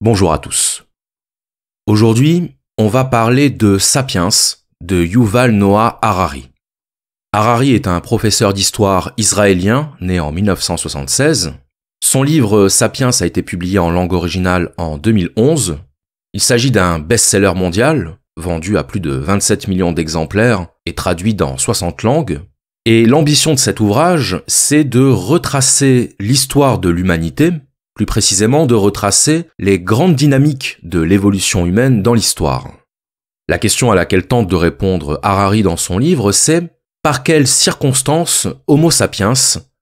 Bonjour à tous. Aujourd'hui, on va parler de Sapiens de Yuval Noah Harari. Harari est un professeur d'histoire israélien né en 1976. Son livre Sapiens a été publié en langue originale en 2011. Il s'agit d'un best-seller mondial, vendu à plus de 27 millions d'exemplaires et traduit dans 60 langues. Et l'ambition de cet ouvrage, c'est de retracer l'histoire de l'humanité, plus précisément de retracer les grandes dynamiques de l'évolution humaine dans l'histoire. La question à laquelle tente de répondre Harari dans son livre, c'est par quelles circonstances Homo sapiens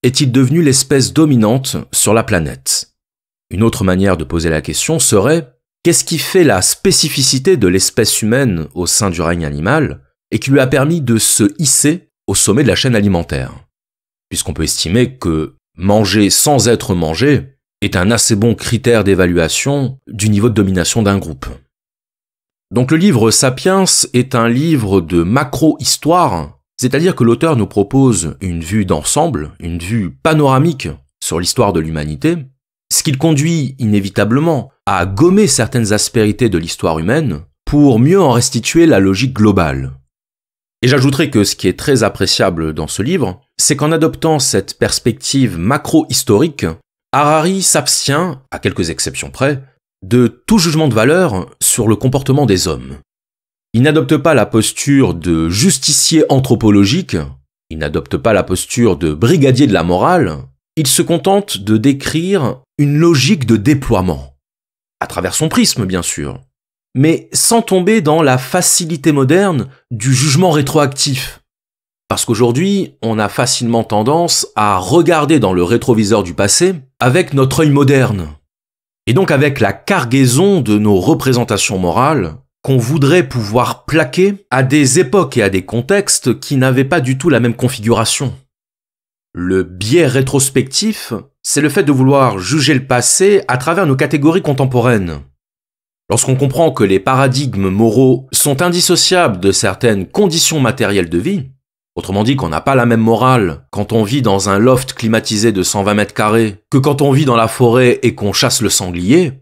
est-il devenu l'espèce dominante sur la planète? Une autre manière de poser la question serait qu'est-ce qui fait la spécificité de l'espèce humaine au sein du règne animal et qui lui a permis de se hisser au sommet de la chaîne alimentaire? Puisqu'on peut estimer que manger sans être mangé est un assez bon critère d'évaluation du niveau de domination d'un groupe. Donc le livre Sapiens est un livre de macro-histoire, c'est-à-dire que l'auteur nous propose une vue d'ensemble, une vue panoramique sur l'histoire de l'humanité, ce qui le conduit inévitablement à gommer certaines aspérités de l'histoire humaine pour mieux en restituer la logique globale. Et j'ajouterai que ce qui est très appréciable dans ce livre, c'est qu'en adoptant cette perspective macro-historique, Harari s'abstient, à quelques exceptions près, de tout jugement de valeur sur le comportement des hommes. Il n'adopte pas la posture de justicier anthropologique, il n'adopte pas la posture de brigadier de la morale, il se contente de décrire une logique de déploiement, à travers son prisme bien sûr, mais sans tomber dans la facilité moderne du jugement rétroactif. Parce qu'aujourd'hui, on a facilement tendance à regarder dans le rétroviseur du passé avec notre œil moderne. Et donc avec la cargaison de nos représentations morales qu'on voudrait pouvoir plaquer à des époques et à des contextes qui n'avaient pas du tout la même configuration. Le biais rétrospectif, c'est le fait de vouloir juger le passé à travers nos catégories contemporaines. Lorsqu'on comprend que les paradigmes moraux sont indissociables de certaines conditions matérielles de vie, autrement dit qu'on n'a pas la même morale quand on vit dans un loft climatisé de 120 mètres carrés que quand on vit dans la forêt et qu'on chasse le sanglier,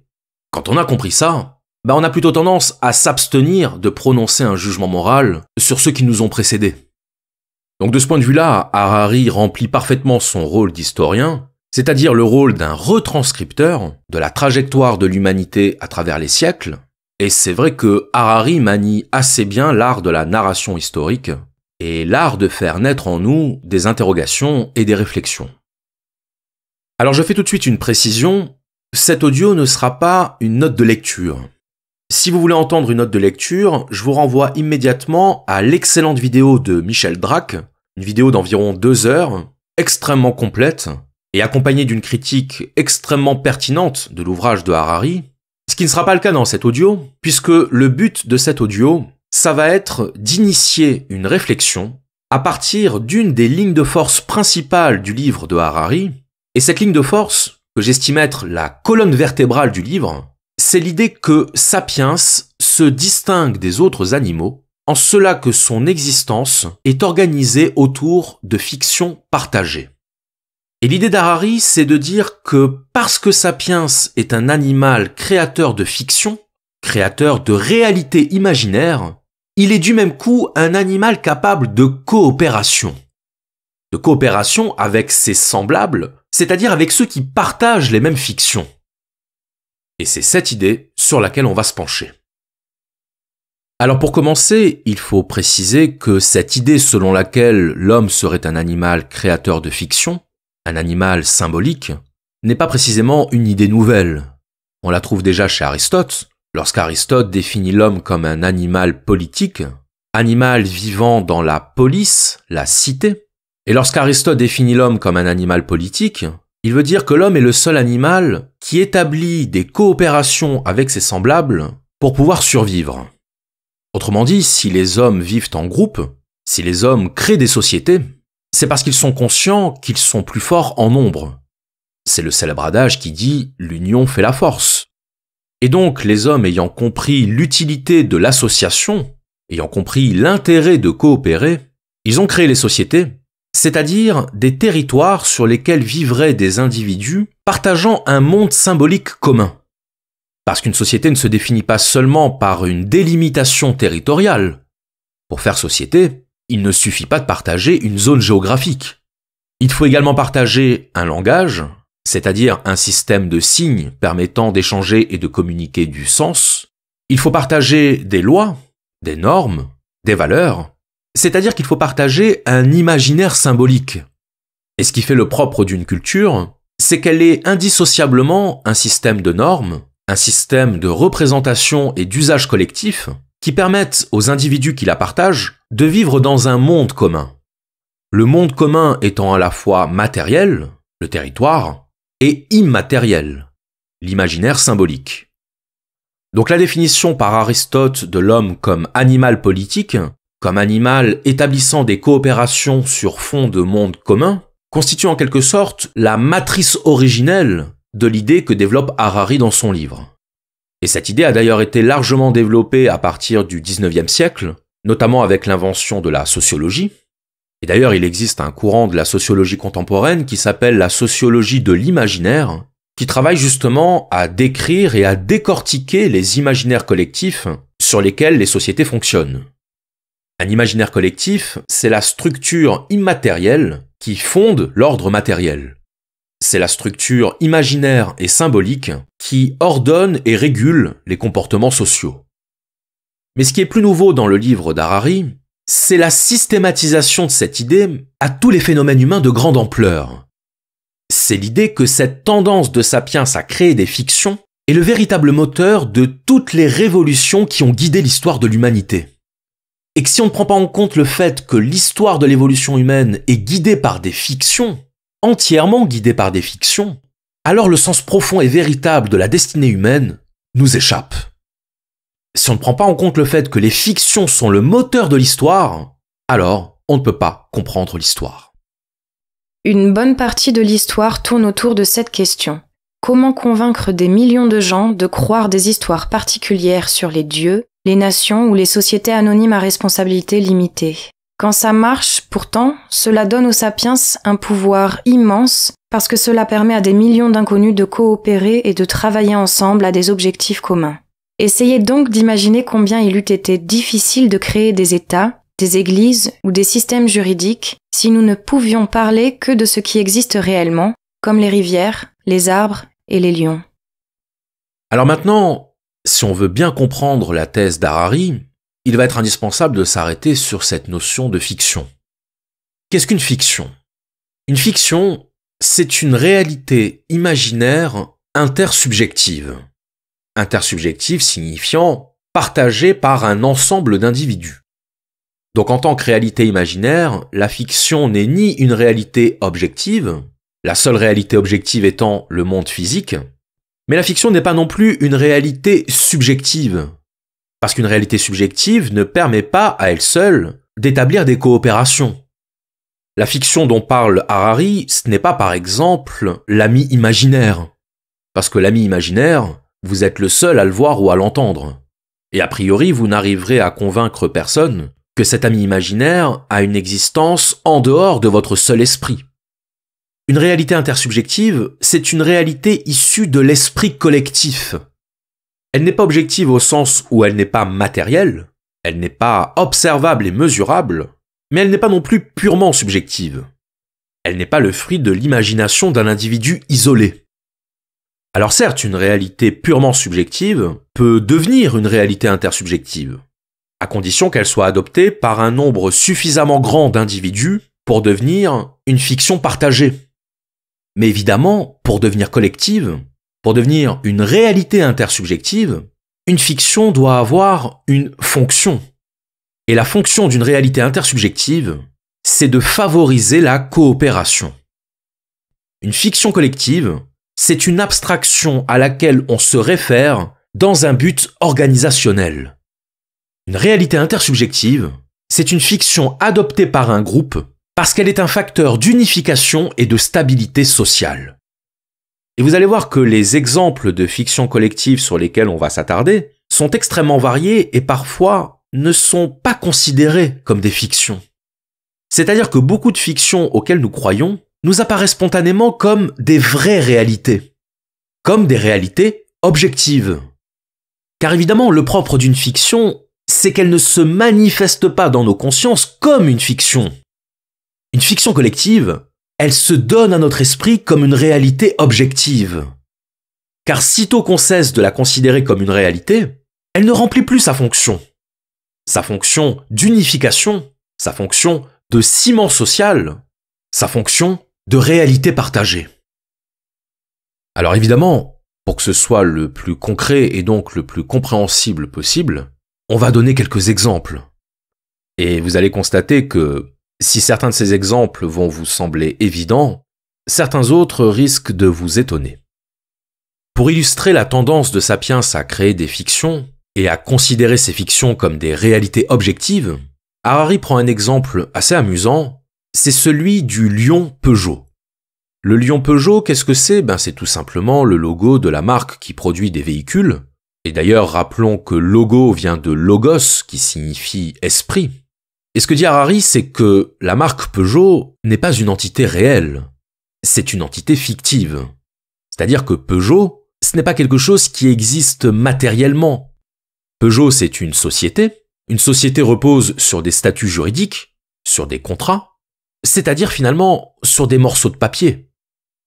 quand on a compris ça, on a plutôt tendance à s'abstenir de prononcer un jugement moral sur ceux qui nous ont précédés. Donc de ce point de vue-là, Harari remplit parfaitement son rôle d'historien, c'est-à-dire le rôle d'un retranscripteur de la trajectoire de l'humanité à travers les siècles, et c'est vrai que Harari manie assez bien l'art de la narration historique, et l'art de faire naître en nous des interrogations et des réflexions. Alors je fais tout de suite une précision, cet audio ne sera pas une note de lecture. Si vous voulez entendre une note de lecture, je vous renvoie immédiatement à l'excellente vidéo de Michel Drac, une vidéo d'environ 2 heures, extrêmement complète, et accompagnée d'une critique extrêmement pertinente de l'ouvrage de Harari, ce qui ne sera pas le cas dans cet audio, puisque le but de cet audio, ça va être d'initier une réflexion à partir d'une des lignes de force principales du livre de Harari. Et cette ligne de force, que j'estime être la colonne vertébrale du livre, c'est l'idée que Sapiens se distingue des autres animaux en cela que son existence est organisée autour de fictions partagées. Et l'idée d'Harari, c'est de dire que parce que Sapiens est un animal créateur de fiction, créateur de réalité imaginaire, il est du même coup un animal capable de coopération. De coopération avec ses semblables, c'est-à-dire avec ceux qui partagent les mêmes fictions. Et c'est cette idée sur laquelle on va se pencher. Alors pour commencer, il faut préciser que cette idée selon laquelle l'homme serait un animal créateur de fiction, un animal symbolique, n'est pas précisément une idée nouvelle. On la trouve déjà chez Aristote, lorsqu'Aristote définit l'homme comme un animal politique, animal vivant dans la polis, la cité. Et lorsqu'Aristote définit l'homme comme un animal politique, il veut dire que l'homme est le seul animal qui établit des coopérations avec ses semblables pour pouvoir survivre. Autrement dit, si les hommes vivent en groupe, si les hommes créent des sociétés, c'est parce qu'ils sont conscients qu'ils sont plus forts en nombre. C'est le célèbre adage qui dit « l'union fait la force ». Et donc, les hommes ayant compris l'utilité de l'association, ayant compris l'intérêt de coopérer, ils ont créé les sociétés, c'est-à-dire des territoires sur lesquels vivraient des individus partageant un monde symbolique commun. Parce qu'une société ne se définit pas seulement par une délimitation territoriale. Pour faire société, il ne suffit pas de partager une zone géographique. Il faut également partager un langage, c'est-à-dire un système de signes permettant d'échanger et de communiquer du sens. Il faut partager des lois, des normes, des valeurs, c'est-à-dire qu'il faut partager un imaginaire symbolique. Et ce qui fait le propre d'une culture, c'est qu'elle est indissociablement un système de normes, un système de représentation et d'usage collectif qui permettent aux individus qui la partagent de vivre dans un monde commun. Le monde commun étant à la fois matériel, le territoire, et immatériel, l'imaginaire symbolique. Donc la définition par Aristote de l'homme comme animal politique, comme animal établissant des coopérations sur fond de monde commun, constitue en quelque sorte la matrice originelle de l'idée que développe Harari dans son livre. Et cette idée a d'ailleurs été largement développée à partir du XIXe siècle, notamment avec l'invention de la sociologie. Et d'ailleurs, il existe un courant de la sociologie contemporaine qui s'appelle la sociologie de l'imaginaire, qui travaille justement à décrire et à décortiquer les imaginaires collectifs sur lesquels les sociétés fonctionnent. Un imaginaire collectif, c'est la structure immatérielle qui fonde l'ordre matériel. C'est la structure imaginaire et symbolique qui ordonne et régule les comportements sociaux. Mais ce qui est plus nouveau dans le livre d'Harari, c'est la systématisation de cette idée à tous les phénomènes humains de grande ampleur. C'est l'idée que cette tendance de Sapiens à créer des fictions est le véritable moteur de toutes les révolutions qui ont guidé l'histoire de l'humanité. Et que si on ne prend pas en compte le fait que l'histoire de l'évolution humaine est guidée par des fictions, entièrement guidée par des fictions, alors le sens profond et véritable de la destinée humaine nous échappe. Si on ne prend pas en compte le fait que les fictions sont le moteur de l'histoire, alors on ne peut pas comprendre l'histoire. Une bonne partie de l'histoire tourne autour de cette question. Comment convaincre des millions de gens de croire des histoires particulières sur les dieux, les nations ou les sociétés anonymes à responsabilité limitée? Quand ça marche, pourtant, cela donne aux sapiens un pouvoir immense parce que cela permet à des millions d'inconnus de coopérer et de travailler ensemble à des objectifs communs. Essayez donc d'imaginer combien il eût été difficile de créer des États, des églises ou des systèmes juridiques si nous ne pouvions parler que de ce qui existe réellement, comme les rivières, les arbres et les lions. Alors maintenant, si on veut bien comprendre la thèse d'Harari, il va être indispensable de s'arrêter sur cette notion de fiction. Qu'est-ce qu'une fiction ? Une fiction, c'est une réalité imaginaire intersubjective. Intersubjective signifiant partagée par un ensemble d'individus. Donc en tant que réalité imaginaire, la fiction n'est ni une réalité objective, la seule réalité objective étant le monde physique, mais la fiction n'est pas non plus une réalité subjective, parce qu'une réalité subjective ne permet pas à elle seule d'établir des coopérations. La fiction dont parle Harari, ce n'est pas par exemple l'ami imaginaire, parce que l'ami imaginaire, vous êtes le seul à le voir ou à l'entendre, et a priori vous n'arriverez à convaincre personne que cet ami imaginaire a une existence en dehors de votre seul esprit. Une réalité intersubjective, c'est une réalité issue de l'esprit collectif. Elle n'est pas objective au sens où elle n'est pas matérielle, elle n'est pas observable et mesurable, mais elle n'est pas non plus purement subjective. Elle n'est pas le fruit de l'imagination d'un individu isolé. Alors certes, une réalité purement subjective peut devenir une réalité intersubjective, à condition qu'elle soit adoptée par un nombre suffisamment grand d'individus pour devenir une fiction partagée. Mais évidemment, pour devenir collective, pour devenir une réalité intersubjective, une fiction doit avoir une fonction. Et la fonction d'une réalité intersubjective, c'est de favoriser la coopération. Une fiction collective, c'est une abstraction à laquelle on se réfère dans un but organisationnel. Une réalité intersubjective, c'est une fiction adoptée par un groupe parce qu'elle est un facteur d'unification et de stabilité sociale. Et vous allez voir que les exemples de fiction collective sur lesquels on va s'attarder sont extrêmement variés et parfois ne sont pas considérés comme des fictions. C'est-à-dire que beaucoup de fictions auxquelles nous croyons nous apparaissent spontanément comme des vraies réalités, comme des réalités objectives, Car évidemment, le propre d'une fiction, c'est qu'elle ne se manifeste pas dans nos consciences comme une fiction. Une fiction collective, elle se donne à notre esprit comme une réalité objective. Car sitôt qu'on cesse de la considérer comme une réalité, elle ne remplit plus sa fonction. Sa fonction d'unification, sa fonction de ciment social, sa fonction de réalité partagée. Alors évidemment, pour que ce soit le plus concret et donc le plus compréhensible possible, on va donner quelques exemples. Et vous allez constater que si certains de ces exemples vont vous sembler évidents, certains autres risquent de vous étonner. Pour illustrer la tendance de Sapiens à créer des fictions et à considérer ces fictions comme des réalités objectives, Harari prend un exemple assez amusant, c'est celui du lion Peugeot. Le lion Peugeot, qu'est-ce que c'est ? C'est tout simplement le logo de la marque qui produit des véhicules. Et d'ailleurs, rappelons que logo vient de logos, qui signifie esprit. Et ce que dit Harari, c'est que la marque Peugeot n'est pas une entité réelle, c'est une entité fictive. C'est-à-dire que Peugeot, ce n'est pas quelque chose qui existe matériellement. Peugeot, c'est une société repose sur des statuts juridiques, sur des contrats, c'est-à-dire finalement sur des morceaux de papier.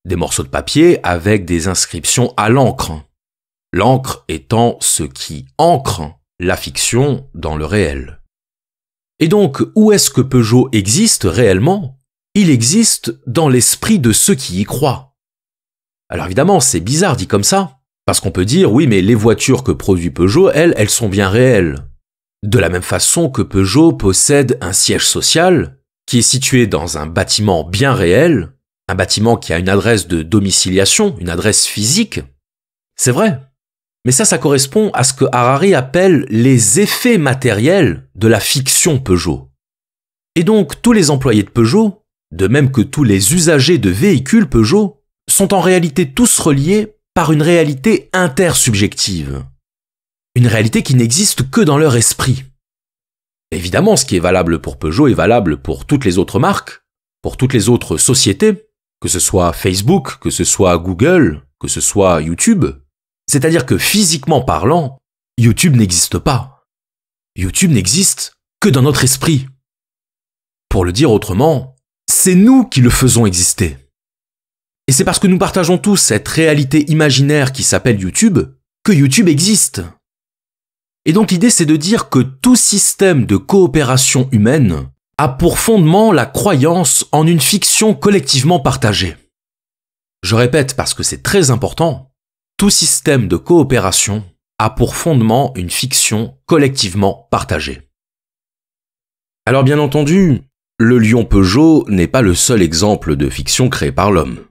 Des morceaux de papier avec des inscriptions à l'encre. L'encre étant ce qui ancre la fiction dans le réel. Et donc, où est-ce que Peugeot existe réellement ? Il existe dans l'esprit de ceux qui y croient. Alors évidemment, c'est bizarre dit comme ça, parce qu'on peut dire, oui, mais les voitures que produit Peugeot, elles sont bien réelles. De la même façon que Peugeot possède un siège social, qui est situé dans un bâtiment bien réel, un bâtiment qui a une adresse de domiciliation, une adresse physique. C'est vrai. Mais ça correspond à ce que Harari appelle les effets matériels de la fiction Peugeot. Et donc, tous les employés de Peugeot, de même que tous les usagers de véhicules Peugeot, sont en réalité tous reliés par une réalité intersubjective. Une réalité qui n'existe que dans leur esprit. Évidemment, ce qui est valable pour Peugeot est valable pour toutes les autres marques, pour toutes les autres sociétés, que ce soit Facebook, que ce soit Google, que ce soit YouTube. C'est-à-dire que physiquement parlant, YouTube n'existe pas. YouTube n'existe que dans notre esprit. Pour le dire autrement, c'est nous qui le faisons exister. Et c'est parce que nous partageons tous cette réalité imaginaire qui s'appelle YouTube que YouTube existe. Et donc l'idée c'est de dire que tout système de coopération humaine a pour fondement la croyance en une fiction collectivement partagée. Je répète parce que c'est très important, tout système de coopération a pour fondement une fiction collectivement partagée. Alors bien entendu, le lion Peugeot n'est pas le seul exemple de fiction créée par l'homme.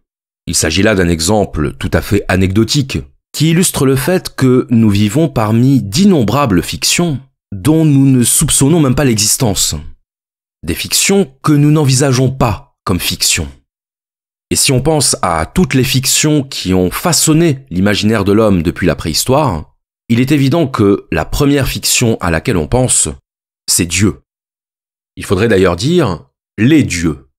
Il s'agit là d'un exemple tout à fait anecdotique, qui illustre le fait que nous vivons parmi d'innombrables fictions dont nous ne soupçonnons même pas l'existence. Des fictions que nous n'envisageons pas comme fiction. Et si on pense à toutes les fictions qui ont façonné l'imaginaire de l'homme depuis la préhistoire, il est évident que la première fiction à laquelle on pense, c'est Dieu. Il faudrait d'ailleurs dire les dieux.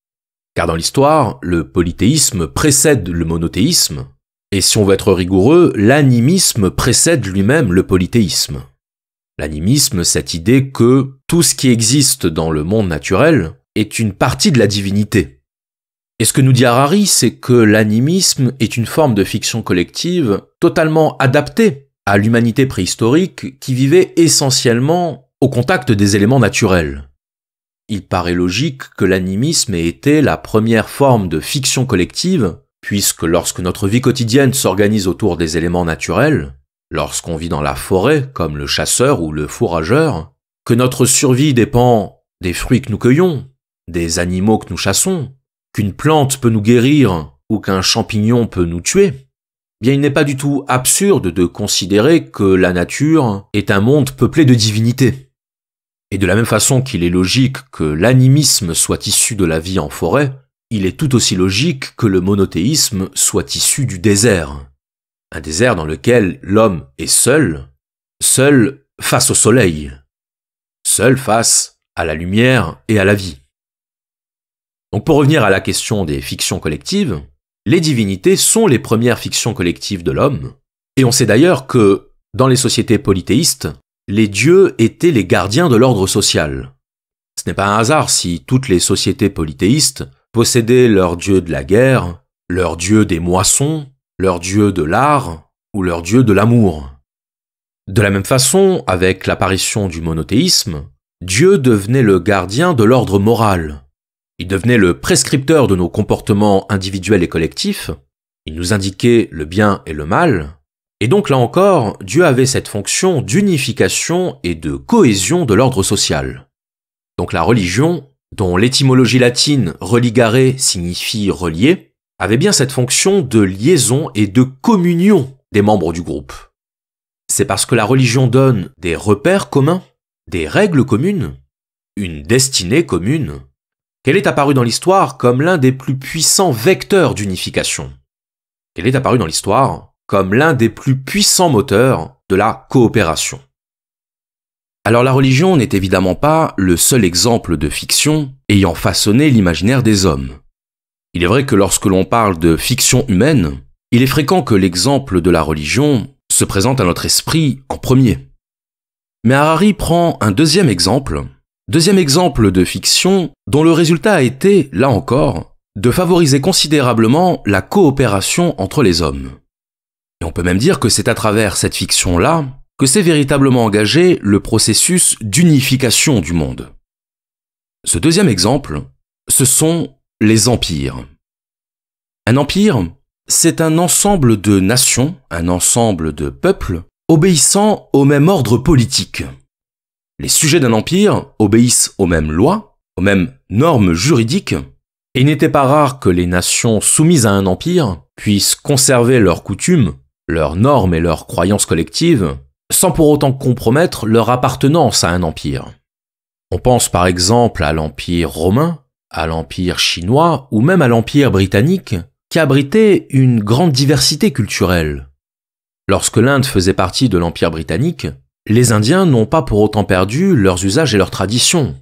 Car dans l'histoire, le polythéisme précède le monothéisme, et si on veut être rigoureux, l'animisme précède lui-même le polythéisme. L'animisme, cette idée que tout ce qui existe dans le monde naturel est une partie de la divinité. Et ce que nous dit Harari, c'est que l'animisme est une forme de fiction collective totalement adaptée à l'humanité préhistorique qui vivait essentiellement au contact des éléments naturels. Il paraît logique que l'animisme ait été la première forme de fiction collective, puisque lorsque notre vie quotidienne s'organise autour des éléments naturels, lorsqu'on vit dans la forêt, comme le chasseur ou le fourrageur, que notre survie dépend des fruits que nous cueillons, des animaux que nous chassons, qu'une plante peut nous guérir ou qu'un champignon peut nous tuer, bien il n'est pas du tout absurde de considérer que la nature est un monde peuplé de divinités. Et de la même façon qu'il est logique que l'animisme soit issu de la vie en forêt, il est tout aussi logique que le monothéisme soit issu du désert. Un désert dans lequel l'homme est seul face au soleil, seul face à la lumière et à la vie. Donc pour revenir à la question des fictions collectives, les divinités sont les premières fictions collectives de l'homme, et on sait d'ailleurs que Dans les sociétés polythéistes, les dieux étaient les gardiens de l'ordre social. Ce n'est pas un hasard si toutes les sociétés polythéistes possédaient leur dieu de la guerre, leur dieu des moissons, leur dieu de l'art ou leur dieu de l'amour. De la même façon, avec l'apparition du monothéisme, Dieu devenait le gardien de l'ordre moral. Il devenait le prescripteur de nos comportements individuels et collectifs, il nous indiquait le bien et le mal, et donc là encore, Dieu avait cette fonction d'unification et de cohésion de l'ordre social. Donc la religion, dont l'étymologie latine religare signifie relier, avait bien cette fonction de liaison et de communion des membres du groupe. C'est parce que la religion donne des repères communs, des règles communes, une destinée commune, qu'elle est apparue dans l'histoire comme l'un des plus puissants vecteurs d'unification. Elle est apparue dans l'histoire comme l'un des plus puissants moteurs de la coopération. Alors la religion n'est évidemment pas le seul exemple de fiction ayant façonné l'imaginaire des hommes. Il est vrai que lorsque l'on parle de fiction humaine, il est fréquent que l'exemple de la religion se présente à notre esprit en premier. Mais Harari prend un deuxième exemple de fiction dont le résultat a été, là encore, de favoriser considérablement la coopération entre les hommes. Et on peut même dire que c'est à travers cette fiction-là que s'est véritablement engagé le processus d'unification du monde. Ce deuxième exemple, ce sont les empires. Un empire, c'est un ensemble de nations, un ensemble de peuples, obéissant au même ordre politique. Les sujets d'un empire obéissent aux mêmes lois, aux mêmes normes juridiques, et il n'était pas rare que les nations soumises à un empire puissent conserver leurs coutumes, leurs normes et leurs croyances collectives, sans pour autant compromettre leur appartenance à un empire. On pense par exemple à l'Empire romain, à l'Empire chinois ou même à l'Empire britannique, qui abritait une grande diversité culturelle. Lorsque l'Inde faisait partie de l'Empire britannique, les Indiens n'ont pas pour autant perdu leurs usages et leurs traditions.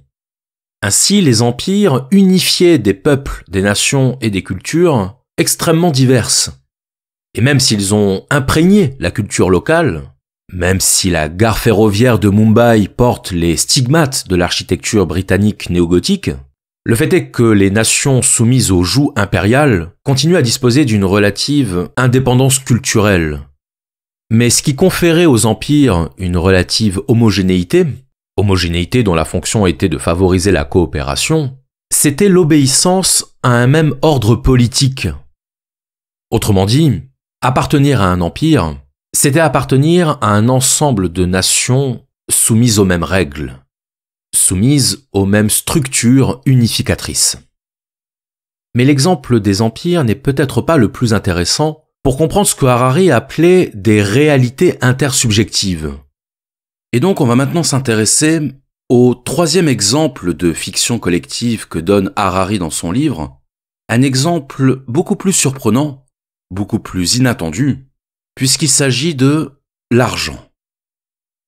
Ainsi, les empires unifiaient des peuples, des nations et des cultures extrêmement diverses. Et même s'ils ont imprégné la culture locale, même si la gare ferroviaire de Mumbai porte les stigmates de l'architecture britannique néogothique, le fait est que les nations soumises au joug impérial continuent à disposer d'une relative indépendance culturelle. Mais ce qui conférait aux empires une relative homogénéité dont la fonction était de favoriser la coopération, c'était l'obéissance à un même ordre politique. Autrement dit, appartenir à un empire, c'était appartenir à un ensemble de nations soumises aux mêmes règles, soumises aux mêmes structures unificatrices. Mais l'exemple des empires n'est peut-être pas le plus intéressant pour comprendre ce que Harari appelait des réalités intersubjectives. Et donc on va maintenant s'intéresser au troisième exemple de fiction collective que donne Harari dans son livre, un exemple beaucoup plus surprenant, beaucoup plus inattendu, puisqu'il s'agit de l'argent.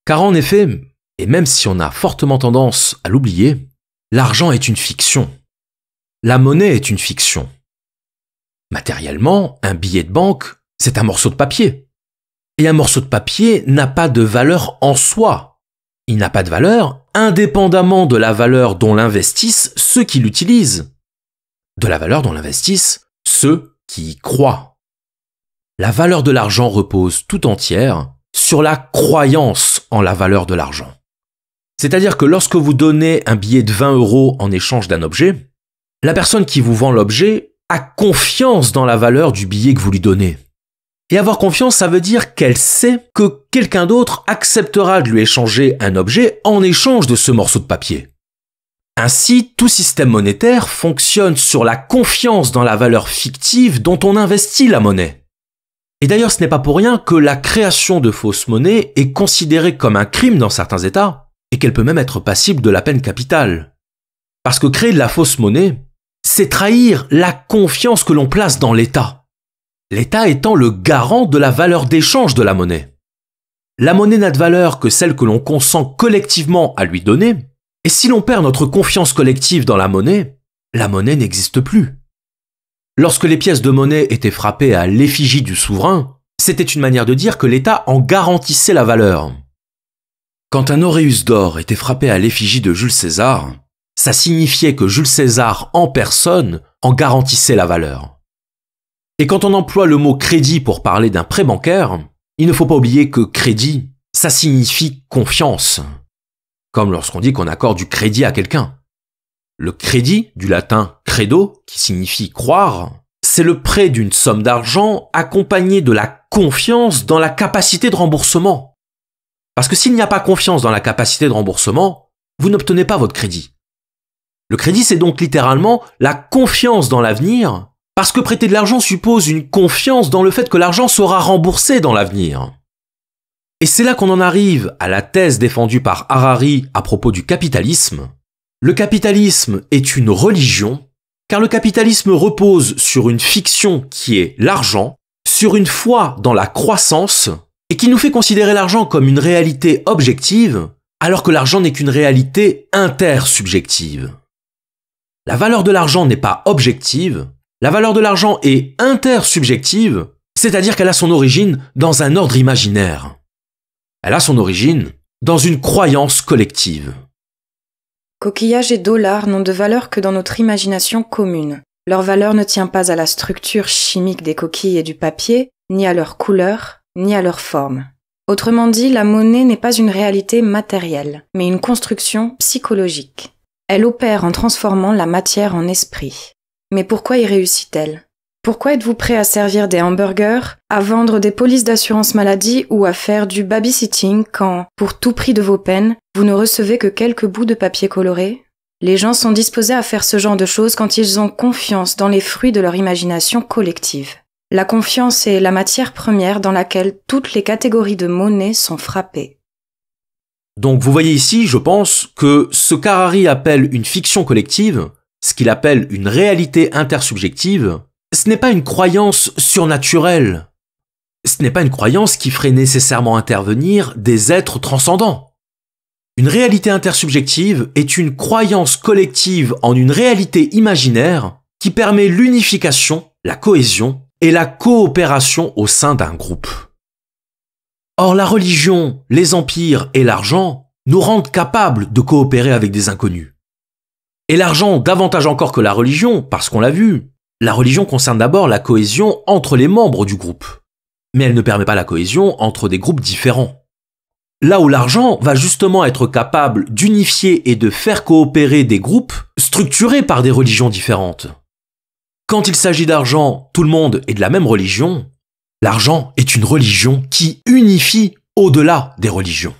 Car en effet, et même si on a fortement tendance à l'oublier, l'argent est une fiction. La monnaie est une fiction. Matériellement, un billet de banque, c'est un morceau de papier. Et un morceau de papier n'a pas de valeur en soi. Il n'a pas de valeur indépendamment de la valeur dont l'investissent ceux qui l'utilisent. De la valeur dont l'investissent ceux qui y croient. La valeur de l'argent repose tout entière sur la croyance en la valeur de l'argent. C'est-à-dire que lorsque vous donnez un billet de 20 € en échange d'un objet, la personne qui vous vend l'objet a confiance dans la valeur du billet que vous lui donnez. Et avoir confiance, ça veut dire qu'elle sait que quelqu'un d'autre acceptera de lui échanger un objet en échange de ce morceau de papier. Ainsi, tout système monétaire fonctionne sur la confiance dans la valeur fictive dont on investit la monnaie. Et d'ailleurs, ce n'est pas pour rien que la création de fausses monnaies est considérée comme un crime dans certains États, et qu'elle peut même être passible de la peine capitale. Parce que créer de la fausse monnaie, c'est trahir la confiance que l'on place dans l'État. L'État étant le garant de la valeur d'échange de la monnaie. La monnaie n'a de valeur que celle que l'on consent collectivement à lui donner, et si l'on perd notre confiance collective dans la monnaie n'existe plus. Lorsque les pièces de monnaie étaient frappées à l'effigie du souverain, c'était une manière de dire que l'État en garantissait la valeur. Quand un auréus d'or était frappé à l'effigie de Jules César, ça signifiait que Jules César en personne en garantissait la valeur. Et quand on emploie le mot crédit pour parler d'un prêt bancaire, il ne faut pas oublier que crédit, ça signifie confiance. Comme lorsqu'on dit qu'on accorde du crédit à quelqu'un. Le crédit, du latin credo, qui signifie croire, c'est le prêt d'une somme d'argent accompagné de la confiance dans la capacité de remboursement. Parce que s'il n'y a pas confiance dans la capacité de remboursement, vous n'obtenez pas votre crédit. Le crédit, c'est donc littéralement la confiance dans l'avenir, parce que prêter de l'argent suppose une confiance dans le fait que l'argent sera remboursé dans l'avenir. Et c'est là qu'on en arrive à la thèse défendue par Harari à propos du capitalisme. Le capitalisme est une religion, car le capitalisme repose sur une fiction qui est l'argent, sur une foi dans la croissance, et qui nous fait considérer l'argent comme une réalité objective, alors que l'argent n'est qu'une réalité intersubjective. La valeur de l'argent n'est pas objective, la valeur de l'argent est intersubjective, c'est-à-dire qu'elle a son origine dans un ordre imaginaire. Elle a son origine dans une croyance collective. Coquillages et dollars n'ont de valeur que dans notre imagination commune. Leur valeur ne tient pas à la structure chimique des coquilles et du papier, ni à leur couleur, ni à leur forme. Autrement dit, la monnaie n'est pas une réalité matérielle, mais une construction psychologique. Elle opère en transformant la matière en esprit. Mais pourquoi y réussit-elle ? Pourquoi êtes-vous prêt à servir des hamburgers, à vendre des polices d'assurance maladie ou à faire du babysitting quand, pour tout prix de vos peines, vous ne recevez que quelques bouts de papier coloré ? Les gens sont disposés à faire ce genre de choses quand ils ont confiance dans les fruits de leur imagination collective. La confiance est la matière première dans laquelle toutes les catégories de monnaie sont frappées. Donc vous voyez ici, je pense, que ce qu'Harari appelle une fiction collective, ce qu'il appelle une réalité intersubjective, ce n'est pas une croyance surnaturelle. Ce n'est pas une croyance qui ferait nécessairement intervenir des êtres transcendants. Une réalité intersubjective est une croyance collective en une réalité imaginaire qui permet l'unification, la cohésion et la coopération au sein d'un groupe. Or, la religion, les empires et l'argent nous rendent capables de coopérer avec des inconnus. Et l'argent davantage encore que la religion, parce qu'on l'a vu, la religion concerne d'abord la cohésion entre les membres du groupe, mais elle ne permet pas la cohésion entre des groupes différents. Là où l'argent va justement être capable d'unifier et de faire coopérer des groupes structurés par des religions différentes. Quand il s'agit d'argent, tout le monde est de la même religion. L'argent est une religion qui unifie au-delà des religions.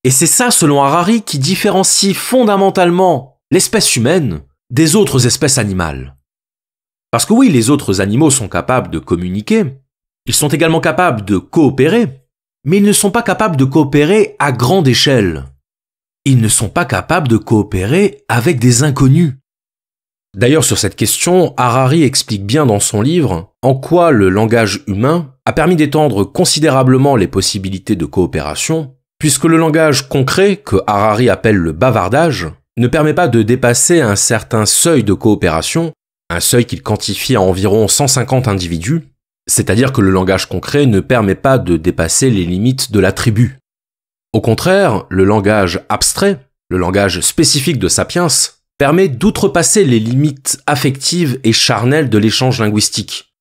Et c'est ça, selon Harari, qui différencie fondamentalement l'espèce humaine des autres espèces animales. Parce que oui, les autres animaux sont capables de communiquer, ils sont également capables de coopérer, mais ils ne sont pas capables de coopérer à grande échelle. Ils ne sont pas capables de coopérer avec des inconnus. D'ailleurs, sur cette question, Harari explique bien dans son livre en quoi le langage humain a permis d'étendre considérablement les possibilités de coopération, puisque le langage concret, que Harari appelle le bavardage, ne permet pas de dépasser un certain seuil de coopération, un seuil qu'il quantifie à environ 150 individus, c'est-à-dire que le langage concret ne permet pas de dépasser les limites de la tribu. Au contraire, le langage abstrait, le langage spécifique de Sapiens, permet d'outrepasser les limites affectives et charnelles de l'échange linguistique.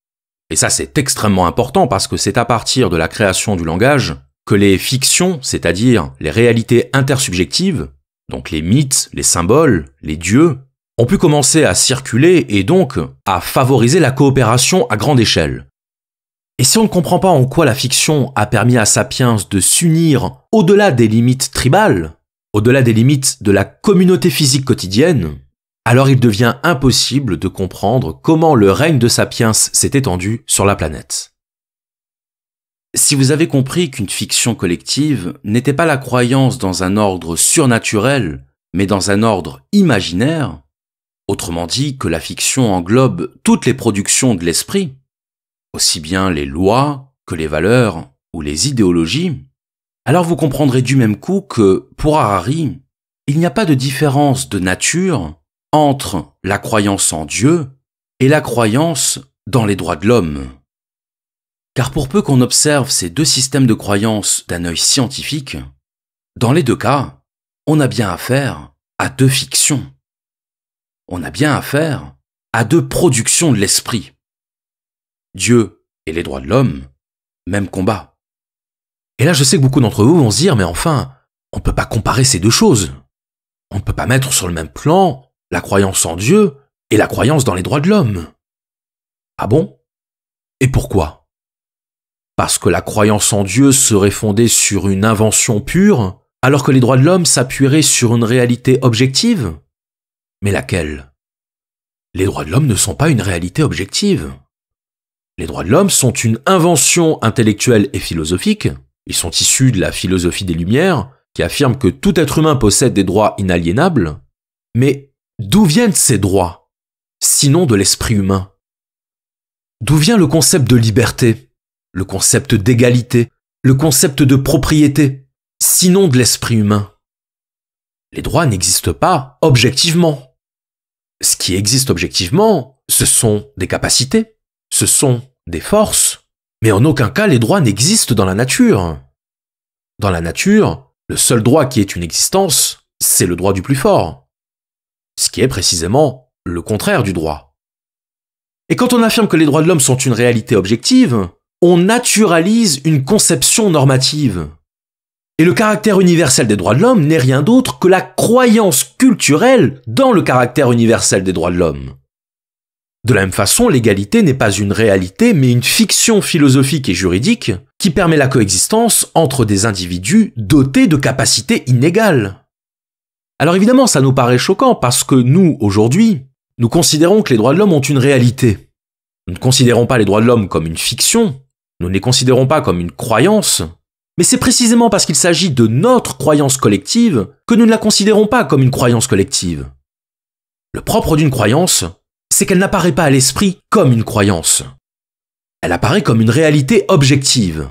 Et ça, c'est extrêmement important parce que c'est à partir de la création du langage que les fictions, c'est-à-dire les réalités intersubjectives, donc les mythes, les symboles, les dieux, ont pu commencer à circuler et donc à favoriser la coopération à grande échelle. Et si on ne comprend pas en quoi la fiction a permis à Sapiens de s'unir au-delà des limites tribales, au-delà des limites de la communauté physique quotidienne, alors il devient impossible de comprendre comment le règne de Sapiens s'est étendu sur la planète. Si vous avez compris qu'une fiction collective n'était pas la croyance dans un ordre surnaturel, mais dans un ordre imaginaire, autrement dit que la fiction englobe toutes les productions de l'esprit, aussi bien les lois que les valeurs ou les idéologies, alors vous comprendrez du même coup que, pour Harari, il n'y a pas de différence de nature entre la croyance en Dieu et la croyance dans les droits de l'homme. Car pour peu qu'on observe ces deux systèmes de croyance d'un œil scientifique, dans les deux cas, on a bien affaire à deux fictions. On a bien affaire à deux productions de l'esprit. Dieu et les droits de l'homme, même combat. Et là, je sais que beaucoup d'entre vous vont se dire, mais enfin, on ne peut pas comparer ces deux choses. On ne peut pas mettre sur le même plan la croyance en Dieu et la croyance dans les droits de l'homme. Ah bon? Et pourquoi? Parce que la croyance en Dieu serait fondée sur une invention pure, alors que les droits de l'homme s'appuieraient sur une réalité objective? Mais laquelle? Les droits de l'homme ne sont pas une réalité objective. Les droits de l'homme sont une invention intellectuelle et philosophique. Ils sont issus de la philosophie des Lumières, qui affirme que tout être humain possède des droits inaliénables. Mais d'où viennent ces droits, sinon de l'esprit humain? D'où vient le concept de liberté, le concept d'égalité, le concept de propriété, sinon de l'esprit humain? Les droits n'existent pas objectivement. Ce qui existe objectivement, ce sont des capacités, ce sont des forces, mais en aucun cas les droits n'existent dans la nature. Dans la nature, le seul droit qui ait une existence, c'est le droit du plus fort. Ce qui est précisément le contraire du droit. Et quand on affirme que les droits de l'homme sont une réalité objective, on naturalise une conception normative. Et le caractère universel des droits de l'homme n'est rien d'autre que la croyance culturelle dans le caractère universel des droits de l'homme. De la même façon, l'égalité n'est pas une réalité, mais une fiction philosophique et juridique qui permet la coexistence entre des individus dotés de capacités inégales. Alors évidemment, ça nous paraît choquant parce que nous, aujourd'hui, nous considérons que les droits de l'homme ont une réalité. Nous ne considérons pas les droits de l'homme comme une fiction, nous ne les considérons pas comme une croyance, mais c'est précisément parce qu'il s'agit de notre croyance collective que nous ne la considérons pas comme une croyance collective. Le propre d'une croyance, c'est qu'elle n'apparaît pas à l'esprit comme une croyance. Elle apparaît comme une réalité objective.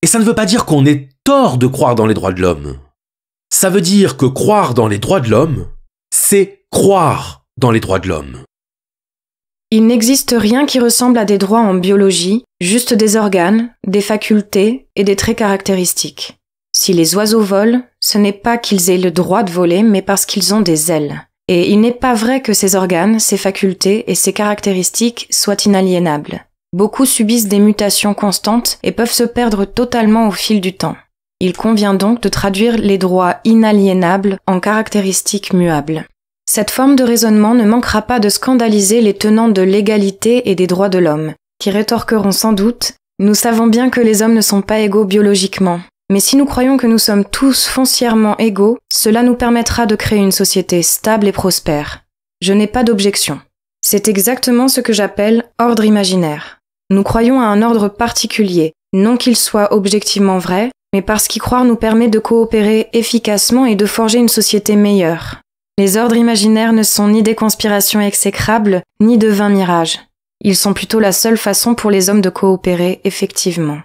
Et ça ne veut pas dire qu'on ait tort de croire dans les droits de l'homme. Ça veut dire que croire dans les droits de l'homme, c'est croire dans les droits de l'homme. Il n'existe rien qui ressemble à des droits en biologie, juste des organes, des facultés et des traits caractéristiques. Si les oiseaux volent, ce n'est pas qu'ils aient le droit de voler, mais parce qu'ils ont des ailes. Et il n'est pas vrai que ces organes, ces facultés et ces caractéristiques soient inaliénables. Beaucoup subissent des mutations constantes et peuvent se perdre totalement au fil du temps. Il convient donc de traduire les droits inaliénables en caractéristiques muables. Cette forme de raisonnement ne manquera pas de scandaliser les tenants de l'égalité et des droits de l'homme, qui rétorqueront sans doute « Nous savons bien que les hommes ne sont pas égaux biologiquement, mais si nous croyons que nous sommes tous foncièrement égaux, cela nous permettra de créer une société stable et prospère. » Je n'ai pas d'objection. C'est exactement ce que j'appelle ordre imaginaire. Nous croyons à un ordre particulier, non qu'il soit objectivement vrai, mais parce qu'y croire nous permet de coopérer efficacement et de forger une société meilleure. Les ordres imaginaires ne sont ni des conspirations exécrables, ni de vains mirages. Ils sont plutôt la seule façon pour les hommes de coopérer effectivement.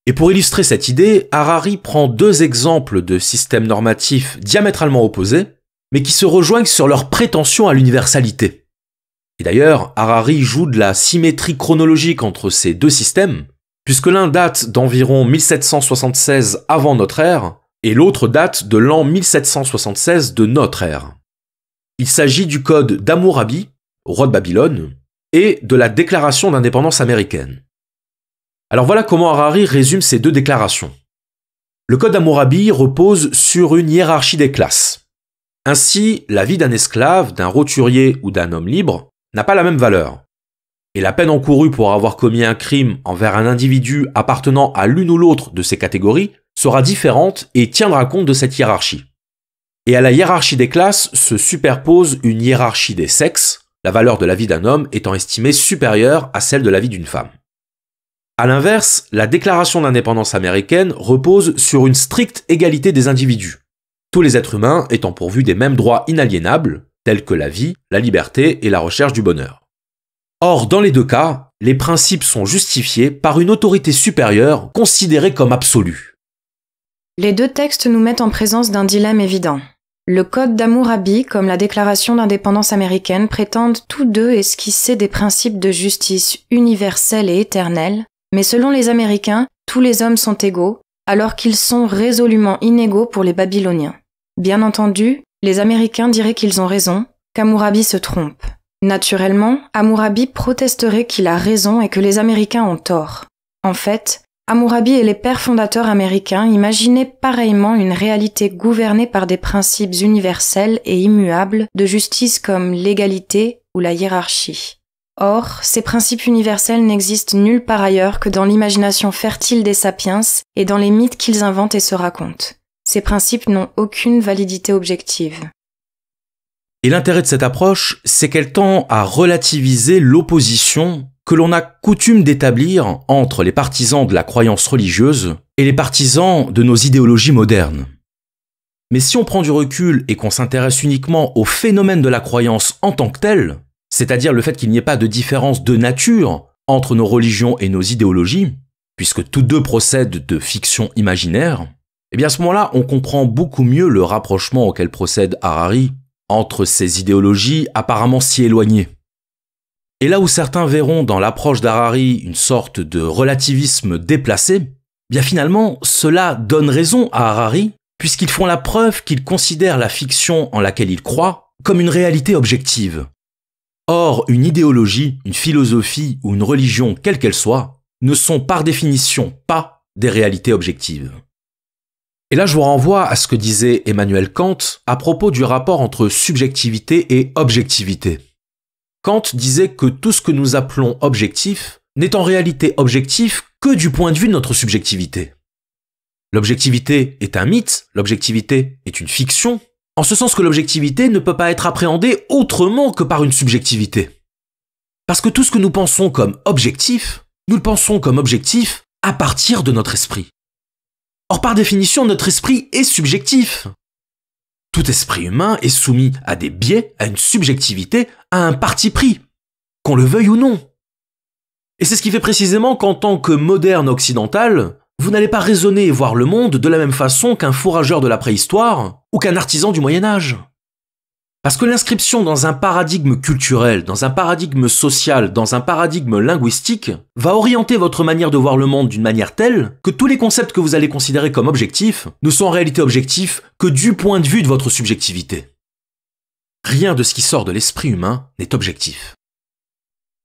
Et pour illustrer cette idée, Harari prend deux exemples de systèmes normatifs diamétralement opposés, mais qui se rejoignent sur leur prétention à l'universalité. Et d'ailleurs, Harari joue de la symétrie chronologique entre ces deux systèmes, puisque l'un date d'environ 1776 avant notre ère, et l'autre date de l'an 1776 de notre ère. Il s'agit du code d'Hammurabi, roi de Babylone, et de la déclaration d'indépendance américaine. Alors voilà comment Harari résume ces deux déclarations. Le code d'Hammurabi repose sur une hiérarchie des classes. Ainsi, la vie d'un esclave, d'un roturier ou d'un homme libre n'a pas la même valeur. Et la peine encourue pour avoir commis un crime envers un individu appartenant à l'une ou l'autre de ces catégories sera différente et tiendra compte de cette hiérarchie. Et à la hiérarchie des classes se superpose une hiérarchie des sexes, la valeur de la vie d'un homme étant estimée supérieure à celle de la vie d'une femme. À l'inverse, la Déclaration d'indépendance américaine repose sur une stricte égalité des individus, tous les êtres humains étant pourvus des mêmes droits inaliénables, tels que la vie, la liberté et la recherche du bonheur. Or, dans les deux cas, les principes sont justifiés par une autorité supérieure considérée comme absolue. Les deux textes nous mettent en présence d'un dilemme évident. Le Code d'Hammurabi, comme la Déclaration d'indépendance américaine, prétendent tous deux esquisser des principes de justice universelle et éternelle, mais selon les Américains, tous les hommes sont égaux, alors qu'ils sont résolument inégaux pour les Babyloniens. Bien entendu, les Américains diraient qu'ils ont raison, qu'Hammurabi se trompe. Naturellement, Hammurabi protesterait qu'il a raison et que les Américains ont tort. En fait, Hammurabi et les pères fondateurs américains imaginaient pareillement une réalité gouvernée par des principes universels et immuables de justice comme l'égalité ou la hiérarchie. Or, ces principes universels n'existent nulle part ailleurs que dans l'imagination fertile des sapiens et dans les mythes qu'ils inventent et se racontent. Ces principes n'ont aucune validité objective. Et l'intérêt de cette approche, c'est qu'elle tend à relativiser l'opposition que l'on a coutume d'établir entre les partisans de la croyance religieuse et les partisans de nos idéologies modernes. Mais si on prend du recul et qu'on s'intéresse uniquement au phénomène de la croyance en tant que tel, c'est-à-dire le fait qu'il n'y ait pas de différence de nature entre nos religions et nos idéologies, puisque toutes deux procèdent de fiction imaginaire, eh bien à ce moment-là, on comprend beaucoup mieux le rapprochement auquel procède Harari entre ces idéologies apparemment si éloignées. Et là où certains verront dans l'approche d'Harari une sorte de relativisme déplacé, bien finalement, cela donne raison à Harari, puisqu'ils font la preuve qu'ils considèrent la fiction en laquelle ils croient comme une réalité objective. Or, une idéologie, une philosophie ou une religion, quelle qu'elle soit, ne sont par définition pas des réalités objectives. Et là, je vous renvoie à ce que disait Emmanuel Kant à propos du rapport entre subjectivité et objectivité. Kant disait que tout ce que nous appelons objectif n'est en réalité objectif que du point de vue de notre subjectivité. L'objectivité est un mythe, l'objectivité est une fiction, en ce sens que l'objectivité ne peut pas être appréhendée autrement que par une subjectivité. Parce que tout ce que nous pensons comme objectif, nous le pensons comme objectif à partir de notre esprit. Or, par définition, notre esprit est subjectif. Tout esprit humain est soumis à des biais, à une subjectivité, à un parti pris, qu'on le veuille ou non. Et c'est ce qui fait précisément qu'en tant que moderne occidental, vous n'allez pas raisonner et voir le monde de la même façon qu'un fourrageur de la préhistoire ou qu'un artisan du Moyen-Âge. Parce que l'inscription dans un paradigme culturel, dans un paradigme social, dans un paradigme linguistique, va orienter votre manière de voir le monde d'une manière telle que tous les concepts que vous allez considérer comme objectifs ne sont en réalité objectifs que du point de vue de votre subjectivité. Rien de ce qui sort de l'esprit humain n'est objectif.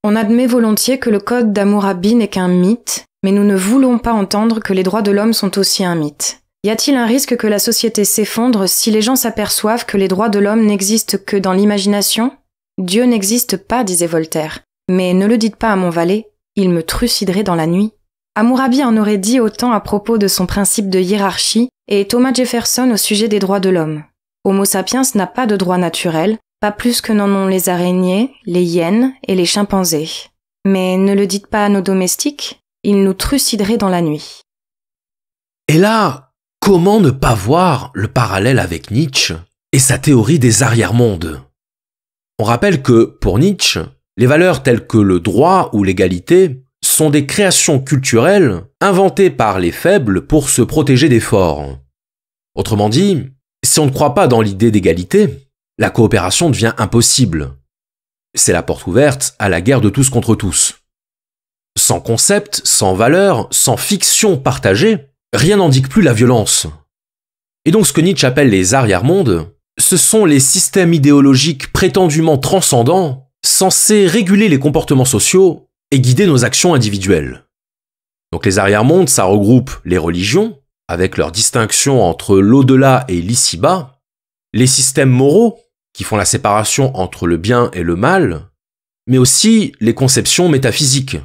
On admet volontiers que le Code d'Hammurabi n'est qu'un mythe, mais nous ne voulons pas entendre que les droits de l'homme sont aussi un mythe. Y a-t-il un risque que la société s'effondre si les gens s'aperçoivent que les droits de l'homme n'existent que dans l'imagination ? Dieu n'existe pas, disait Voltaire. Mais ne le dites pas à mon valet, il me truciderait dans la nuit. Hammurabi en aurait dit autant à propos de son principe de hiérarchie et Thomas Jefferson au sujet des droits de l'homme. Homo sapiens n'a pas de droits naturels, pas plus que n'en ont les araignées, les hyènes et les chimpanzés. Mais ne le dites pas à nos domestiques, ils nous trucideraient dans la nuit. Et là, comment ne pas voir le parallèle avec Nietzsche et sa théorie des arrière-mondes ? On rappelle que, pour Nietzsche, les valeurs telles que le droit ou l'égalité sont des créations culturelles inventées par les faibles pour se protéger des forts. Autrement dit, si on ne croit pas dans l'idée d'égalité, la coopération devient impossible. C'est la porte ouverte à la guerre de tous contre tous. Sans concept, sans valeur, sans fiction partagée, rien n'indique plus la violence. Et donc ce que Nietzsche appelle les arrière-mondes, ce sont les systèmes idéologiques prétendument transcendants, censés réguler les comportements sociaux et guider nos actions individuelles. Donc les arrière-mondes, ça regroupe les religions, avec leur distinction entre l'au-delà et l'ici-bas, les systèmes moraux, qui font la séparation entre le bien et le mal, mais aussi les conceptions métaphysiques.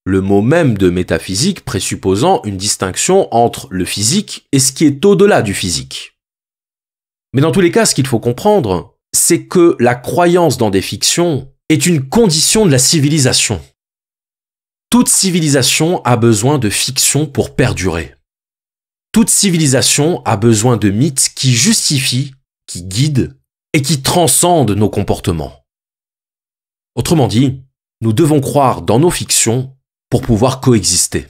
Le mot même de métaphysique présupposant une distinction entre le physique et ce qui est au-delà du physique. Mais dans tous les cas, ce qu'il faut comprendre, c'est que la croyance dans des fictions est une condition de la civilisation. Toute civilisation a besoin de fiction pour perdurer. Toute civilisation a besoin de mythes qui justifient, qui guident et qui transcendent nos comportements. Autrement dit, nous devons croire dans nos fictions pour pouvoir coexister.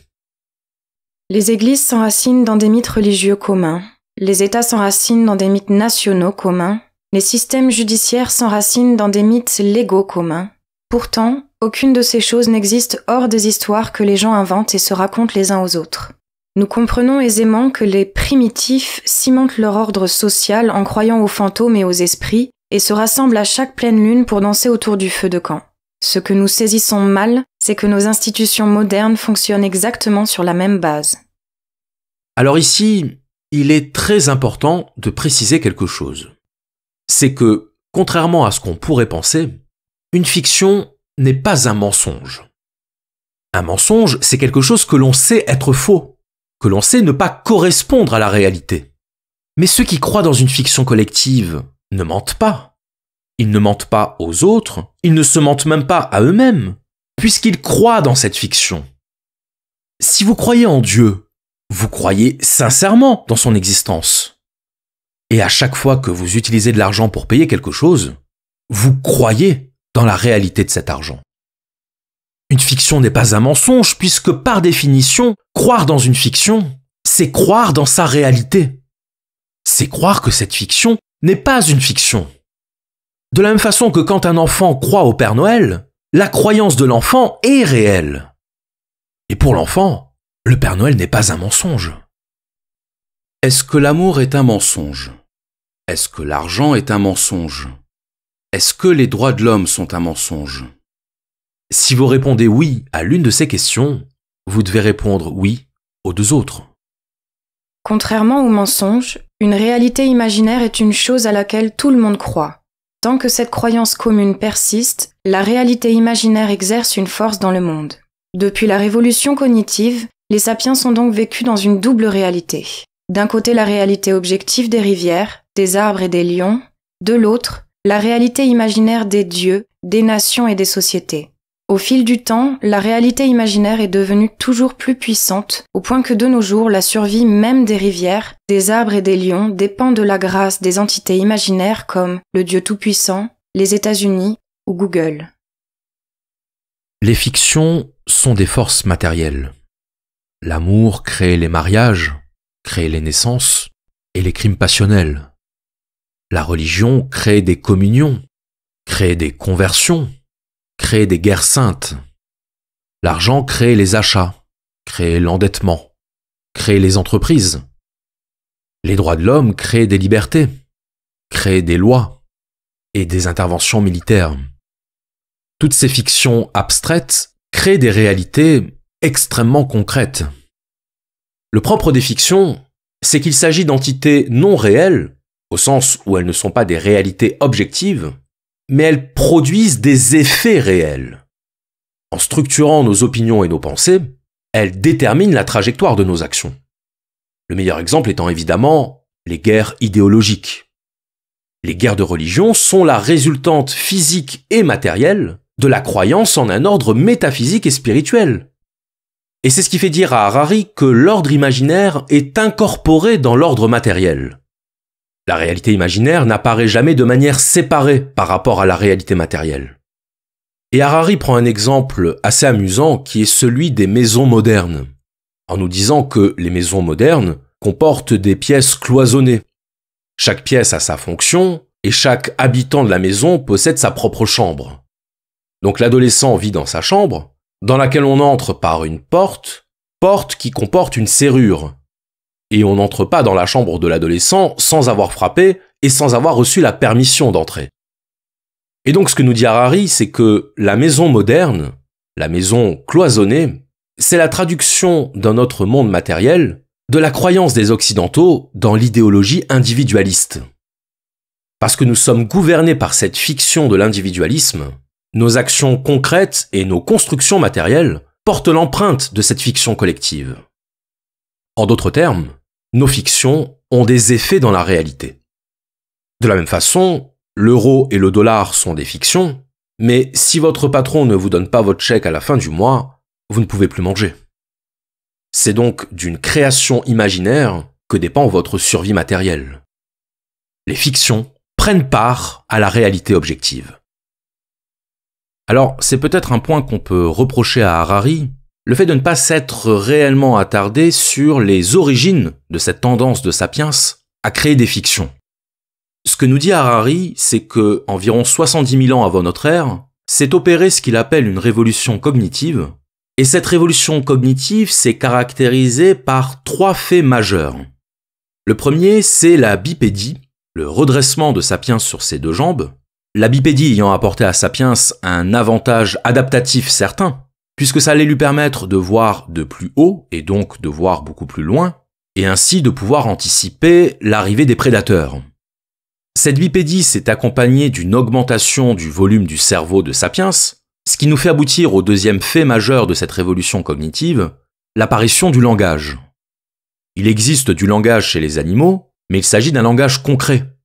Les églises s'enracinent dans des mythes religieux communs. les États s'enracinent dans des mythes nationaux communs, les systèmes judiciaires s'enracinent dans des mythes légaux communs. Pourtant, aucune de ces choses n'existe hors des histoires que les gens inventent et se racontent les uns aux autres. Nous comprenons aisément que les primitifs cimentent leur ordre social en croyant aux fantômes et aux esprits et se rassemblent à chaque pleine lune pour danser autour du feu de camp. Ce que nous saisissons mal, c'est que nos institutions modernes fonctionnent exactement sur la même base. Alors ici, il est très important de préciser quelque chose. C'est que, contrairement à ce qu'on pourrait penser, une fiction n'est pas un mensonge. Un mensonge, c'est quelque chose que l'on sait être faux, que l'on sait ne pas correspondre à la réalité. Mais ceux qui croient dans une fiction collective ne mentent pas. Ils ne mentent pas aux autres, ils ne se mentent même pas à eux-mêmes, puisqu'ils croient dans cette fiction. Si vous croyez en Dieu, vous croyez sincèrement dans son existence. Et à chaque fois que vous utilisez de l'argent pour payer quelque chose, vous croyez dans la réalité de cet argent. Une fiction n'est pas un mensonge, puisque par définition, croire dans une fiction, c'est croire dans sa réalité. C'est croire que cette fiction n'est pas une fiction. De la même façon que quand un enfant croit au Père Noël, la croyance de l'enfant est réelle. Et pour l'enfant, le Père Noël n'est pas un mensonge. Est-ce que l'amour est un mensonge? Est-ce que l'argent est un mensonge? Est-ce que les droits de l'homme sont un mensonge? Si vous répondez oui à l'une de ces questions, vous devez répondre oui aux deux autres. Contrairement au mensonge, une réalité imaginaire est une chose à laquelle tout le monde croit. Tant que cette croyance commune persiste, la réalité imaginaire exerce une force dans le monde. Depuis la révolution cognitive, les sapiens ont donc vécu dans une double réalité. D'un côté, la réalité objective des rivières, des arbres et des lions. De l'autre, la réalité imaginaire des dieux, des nations et des sociétés. Au fil du temps, la réalité imaginaire est devenue toujours plus puissante, au point que de nos jours, la survie même des rivières, des arbres et des lions dépend de la grâce des entités imaginaires comme le Dieu Tout-Puissant, les États-Unis ou Google. Les fictions sont des forces matérielles. L'amour crée les mariages, crée les naissances et les crimes passionnels. La religion crée des communions, crée des conversions, crée des guerres saintes. L'argent crée les achats, crée l'endettement, crée les entreprises. Les droits de l'homme créent des libertés, créent des lois et des interventions militaires. Toutes ces fictions abstraites créent des réalités extrêmement concrètes. Le propre des fictions, c'est qu'il s'agit d'entités non réelles, au sens où elles ne sont pas des réalités objectives, mais elles produisent des effets réels. En structurant nos opinions et nos pensées, elles déterminent la trajectoire de nos actions. Le meilleur exemple étant évidemment les guerres idéologiques. Les guerres de religion sont la résultante physique et matérielle de la croyance en un ordre métaphysique et spirituel. Et c'est ce qui fait dire à Harari que l'ordre imaginaire est incorporé dans l'ordre matériel. La réalité imaginaire n'apparaît jamais de manière séparée par rapport à la réalité matérielle. Et Harari prend un exemple assez amusant qui est celui des maisons modernes, en nous disant que les maisons modernes comportent des pièces cloisonnées. Chaque pièce a sa fonction et chaque habitant de la maison possède sa propre chambre. Donc l'adolescent vit dans sa chambre, dans laquelle on entre par une porte qui comporte une serrure. Et on n'entre pas dans la chambre de l'adolescent sans avoir frappé et sans avoir reçu la permission d'entrer. Et donc ce que nous dit Harari, c'est que la maison moderne, la maison cloisonnée, c'est la traduction dans notre monde matériel de la croyance des Occidentaux dans l'idéologie individualiste. Parce que nous sommes gouvernés par cette fiction de l'individualisme, nos actions concrètes et nos constructions matérielles portent l'empreinte de cette fiction collective. En d'autres termes, nos fictions ont des effets dans la réalité. De la même façon, l'euro et le dollar sont des fictions, mais si votre patron ne vous donne pas votre chèque à la fin du mois, vous ne pouvez plus manger. C'est donc d'une création imaginaire que dépend votre survie matérielle. Les fictions prennent part à la réalité objective. Alors, c'est peut-être un point qu'on peut reprocher à Harari, le fait de ne pas s'être réellement attardé sur les origines de cette tendance de Sapiens à créer des fictions. Ce que nous dit Harari, c'est que, environ 70 000 ans avant notre ère, s'est opéré ce qu'il appelle une révolution cognitive, et cette révolution cognitive s'est caractérisée par 3 faits majeurs. Le premier, c'est la bipédie, le redressement de Sapiens sur ses 2 jambes, la bipédie ayant apporté à Sapiens un avantage adaptatif certain, puisque ça allait lui permettre de voir de plus haut, et donc de voir beaucoup plus loin, et ainsi de pouvoir anticiper l'arrivée des prédateurs. Cette bipédie s'est accompagnée d'une augmentation du volume du cerveau de Sapiens, ce qui nous fait aboutir au deuxième fait majeur de cette révolution cognitive, l'apparition du langage. Il existe du langage chez les animaux, mais il s'agit d'un langage concret.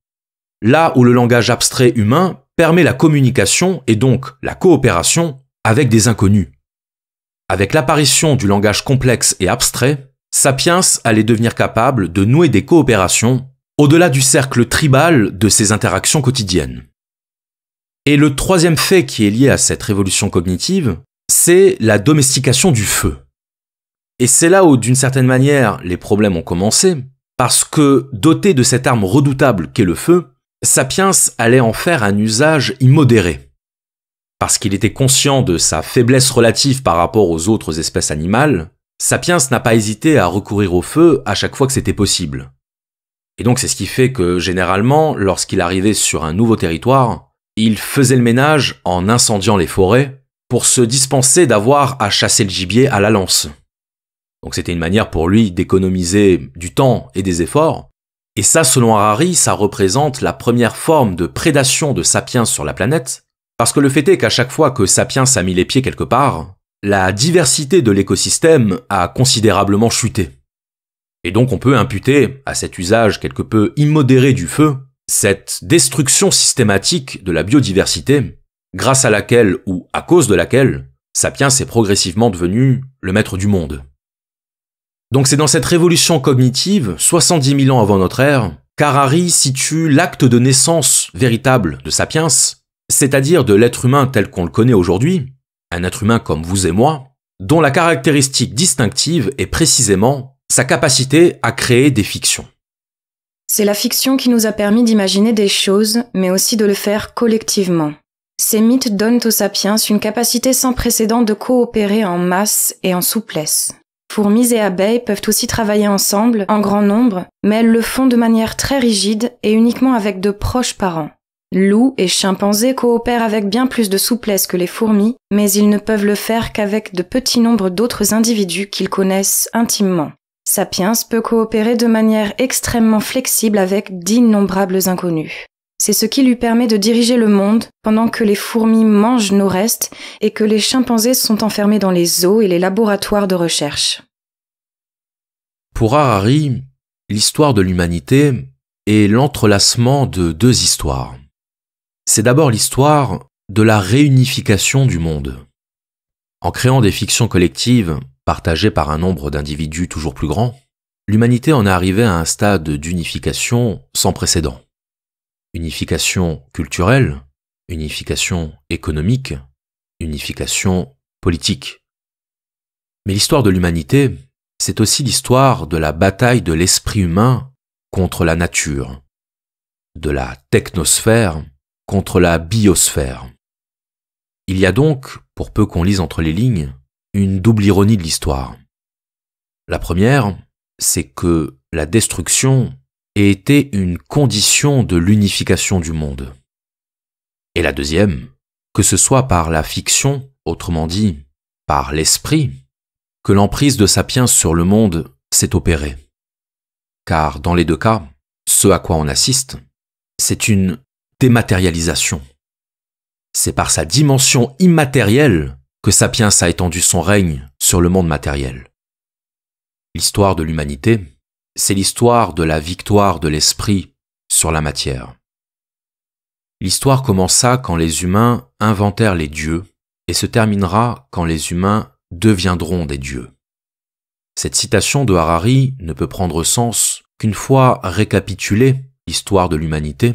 Là où le langage abstrait humain permet la communication et donc la coopération avec des inconnus. Avec l'apparition du langage complexe et abstrait, Sapiens allait devenir capable de nouer des coopérations au-delà du cercle tribal de ses interactions quotidiennes. Et le troisième fait qui est lié à cette révolution cognitive, c'est la domestication du feu. Et c'est là où, d'une certaine manière, les problèmes ont commencé, parce que, doté de cette arme redoutable qu'est le feu, Sapiens allait en faire un usage immodéré. Parce qu'il était conscient de sa faiblesse relative par rapport aux autres espèces animales, Sapiens n'a pas hésité à recourir au feu à chaque fois que c'était possible. Et donc c'est ce qui fait que, généralement, lorsqu'il arrivait sur un nouveau territoire, il faisait le ménage en incendiant les forêts pour se dispenser d'avoir à chasser le gibier à la lance. Donc c'était une manière pour lui d'économiser du temps et des efforts. Et ça, selon Harari, ça représente la première forme de prédation de Sapiens sur la planète, parce que le fait est qu'à chaque fois que Sapiens a mis les pieds quelque part, la diversité de l'écosystème a considérablement chuté. Et donc on peut imputer à cet usage quelque peu immodéré du feu cette destruction systématique de la biodiversité, grâce à laquelle ou à cause de laquelle Sapiens est progressivement devenu le maître du monde. Donc c'est dans cette révolution cognitive, 70 000 ans avant notre ère, qu'Harari situe l'acte de naissance véritable de Sapiens, c'est-à-dire de l'être humain tel qu'on le connaît aujourd'hui, un être humain comme vous et moi, dont la caractéristique distinctive est précisément sa capacité à créer des fictions. C'est la fiction qui nous a permis d'imaginer des choses, mais aussi de le faire collectivement. Ces mythes donnent aux sapiens une capacité sans précédent de coopérer en masse et en souplesse. Fourmis et abeilles peuvent aussi travailler ensemble, en grand nombre, mais elles le font de manière très rigide et uniquement avec de proches parents. Loups et chimpanzés coopèrent avec bien plus de souplesse que les fourmis, mais ils ne peuvent le faire qu'avec de petits nombres d'autres individus qu'ils connaissent intimement. Sapiens peut coopérer de manière extrêmement flexible avec d'innombrables inconnus. C'est ce qui lui permet de diriger le monde pendant que les fourmis mangent nos restes et que les chimpanzés sont enfermés dans les zoos et les laboratoires de recherche. Pour Harari, l'histoire de l'humanité est l'entrelacement de 2 histoires. C'est d'abord l'histoire de la réunification du monde. En créant des fictions collectives partagées par un nombre d'individus toujours plus grand, l'humanité en est arrivée à un stade d'unification sans précédent. Unification culturelle, unification économique, unification politique. Mais l'histoire de l'humanité, c'est aussi l'histoire de la bataille de l'esprit humain contre la nature, de la technosphère contre la biosphère. Il y a donc, pour peu qu'on lise entre les lignes, une double ironie de l'histoire. La première, c'est que la destruction ait été une condition de l'unification du monde. Et la deuxième, que ce soit par la fiction, autrement dit, par l'esprit, que l'emprise de Sapiens sur le monde s'est opérée. Car dans les 2 cas, ce à quoi on assiste, c'est une dématérialisation. C'est par sa dimension immatérielle que Sapiens a étendu son règne sur le monde matériel. L'histoire de l'humanité, c'est l'histoire de la victoire de l'esprit sur la matière. L'histoire commença quand les humains inventèrent les dieux et se terminera quand les humains deviendront des dieux. Cette citation de Harari ne peut prendre sens qu'une fois récapitulée l'histoire de l'humanité,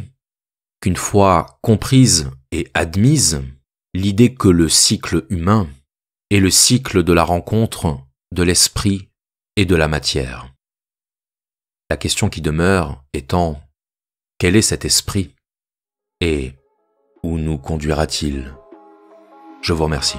qu'une fois comprise et admise l'idée que le cycle humain est le cycle de la rencontre de l'esprit et de la matière. La question qui demeure étant, quel est cet esprit et où nous conduira-t-il ? Je vous remercie.